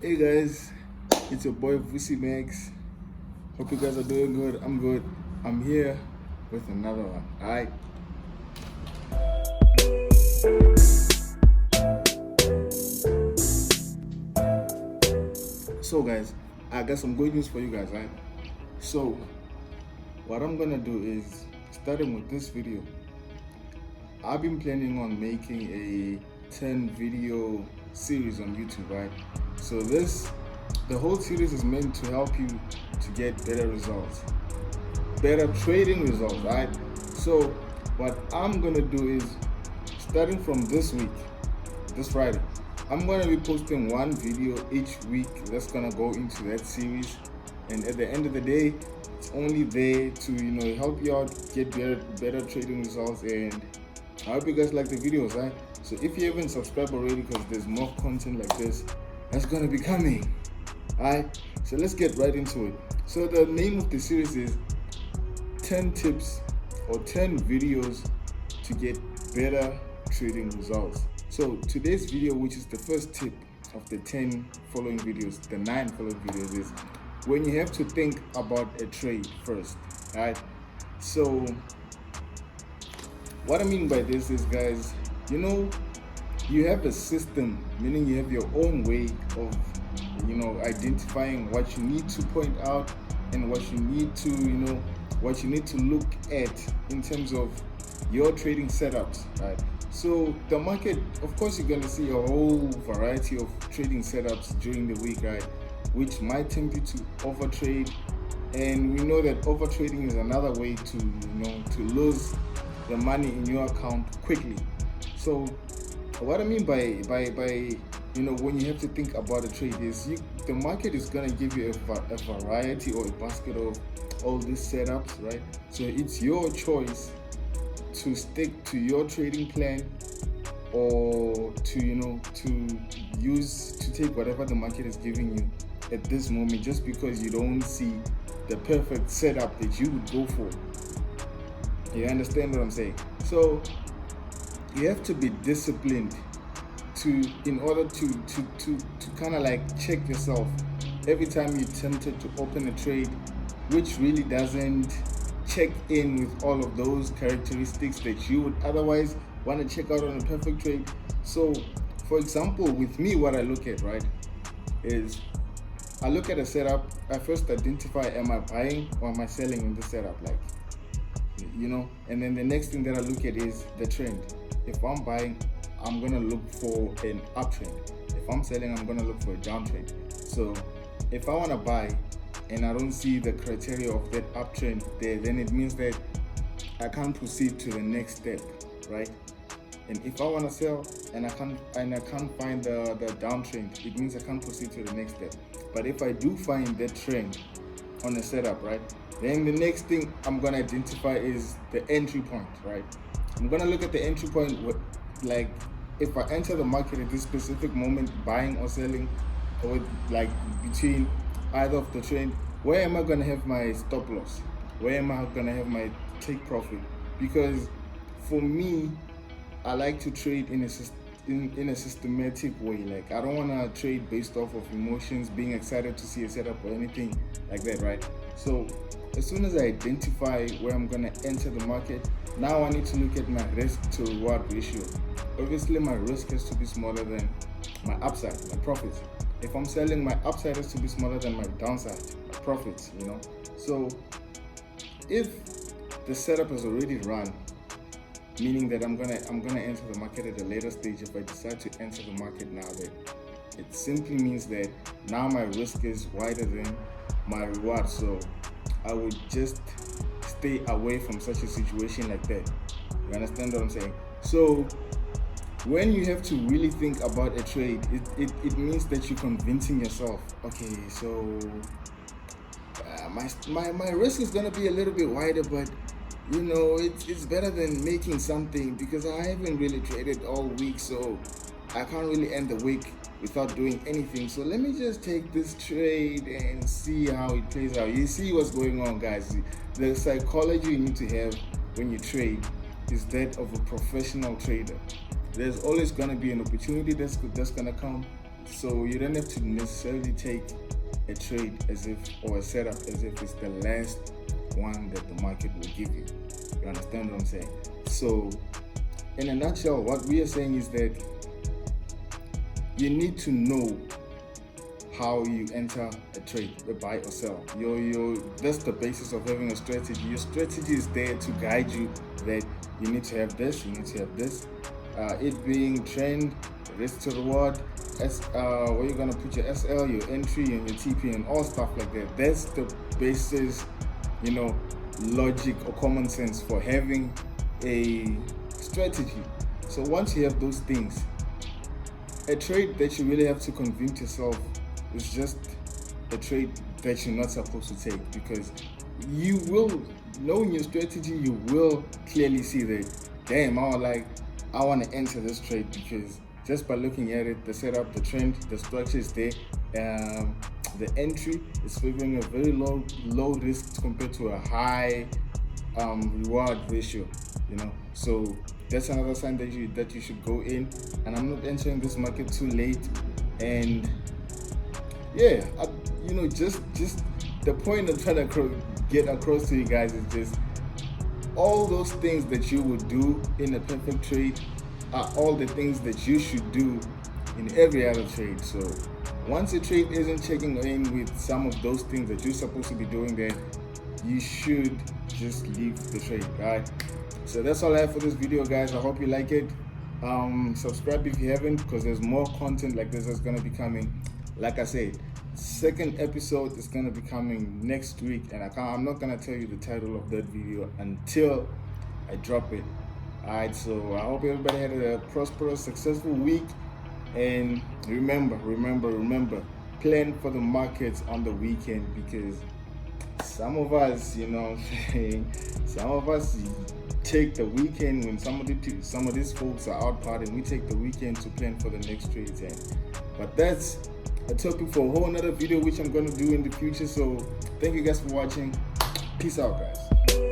Hey guys, it's your boy Vusi Max. Hope you guys are doing good. I'm good. I'm here with another one. Alright. So guys, I got some good news for you guys, right? So what I'm gonna do is starting with this video. I've been planning on making a 10 video series on YouTube, right? So the whole series is meant to help you to get better results, better trading results, right? So what I'm gonna do is starting from this week, this Friday, I'm gonna be posting one video each week that's gonna go into that series, and at the end of the day, it's only there to help you out get better trading results. And I hope you guys like the videos, right? So if you haven't subscribed already, because there's more content like this that's gonna be coming. Alright, so let's get right into it. So the name of the series is 10 tips or 10 videos to get better trading results. So today's video, which is the first tip of the 10 following videos, the 9 following videos, is when you have to think about a trade first. Alright, so what I mean by this is, guys, you have a system, meaning you have your own way of identifying what you need to point out and what you need to look at in terms of your trading setups, right? So the market, of course, you're going to see a whole variety of trading setups during the week, right, which might tempt you to overtrade. And we know that overtrading is another way to lose the money in your account quickly. So what I mean by when you have to think about a trade is the market is going to give you a variety or a basket of all these setups, right? So it's your choice to stick to your trading plan, or to take whatever the market is giving you at this moment, just because you don't see the perfect setup that you would go for. You understand what I'm saying? So you have to be disciplined in order to kind of like check yourself every time you're tempted to open a trade which really doesn't check in with all of those characteristics that you would otherwise want to check out on a perfect trade. So for example, with me, what I look at, right, is I look at a setup. I first identify, am I buying or am I selling in this setup, and then the next thing that I look at is the trend. If I'm buying, I'm gonna look for an uptrend. If I'm selling, I'm gonna look for a downtrend. So if I wanna buy and I don't see the criteria of that uptrend there, then it means that I can't proceed to the next step, right? And if I wanna sell and I can't find the downtrend, it means I can't proceed to the next step. But if I do find that trend on the setup, right, then the next thing I'm gonna identify is the entry point, right? I'm gonna look at the entry point, like if I enter the market at this specific moment, buying or selling, or like between either of the trend, where am I gonna have my stop loss? Where am I gonna have my take profit? Because for me, I like to trade in a systematic way. Like, I don't want to trade based off of emotions, being excited to see a setup or anything like that, right? So as soon as I identify where I'm gonna enter the market, now I need to look at my risk to reward ratio. Obviously, my risk has to be smaller than my upside, my profits. If I'm selling, my upside has to be smaller than my downside, my profits. So if the setup is already run, meaning that I'm gonna enter the market at a later stage, if I decide to enter the market now, that it simply means that now my risk is wider than my reward. So I would just stay away from such a situation like that. You understand what I'm saying? So when you have to really think about a trade, it means that you're convincing yourself, okay, so my risk is gonna be a little bit wider, but it's better than making something, because I haven't really traded all week, so I can't really end the week without doing anything. So let me just take this trade and see how it plays out. You see what's going on, guys. The psychology you need to have when you trade is that of a professional trader. There's always going to be an opportunity that's going to come. So you don't have to necessarily take a trade as if, or a setup as if it's the last one that the market will give you. You understand what I'm saying? So in a nutshell, what we are saying is that you need to know how you enter a trade, a buy or sell. That's the basis of having a strategy. Your strategy is there to guide you that you need to have this, you need to have this. It being trend, risk to reward, where you're gonna put your SL, your entry, and your TP, and all stuff like that. That's the basis, logic or common sense for having a strategy. So once you have those things, a trade that you really have to convince yourself is just a trade that you're not supposed to take, because you will, knowing your strategy, you will clearly see that, damn, I want to enter this trade, because just by looking at it, the setup, the trend, the structure is there. The entry is favoring a very low risk compared to a high reward ratio, So that's another sign that you should go in. And I'm not entering this market too late. And yeah, just the point I'm trying to get across to you guys is just all those things that you would do in a perfect trade are all the things that you should do in every other trade. So once a trade isn't checking in with some of those things that you're supposed to be doing, then you should just leave the trade, right? So that's all I have for this video, guys. I hope you like it. Subscribe if you haven't, because there's more content like this that's going to be coming. Like I said, second episode is going to be coming next week, and I'm not going to tell you the title of that video until I drop it. Alright, so I hope everybody had a prosperous, successful week. And remember, plan for the markets on the weekend, because some of us, some of us take the weekend when some of these folks are out partying. We take the weekend to plan for the next trades. But that's a topic for a whole another video, which I'm going to do in the future. So thank you guys for watching. Peace out, guys.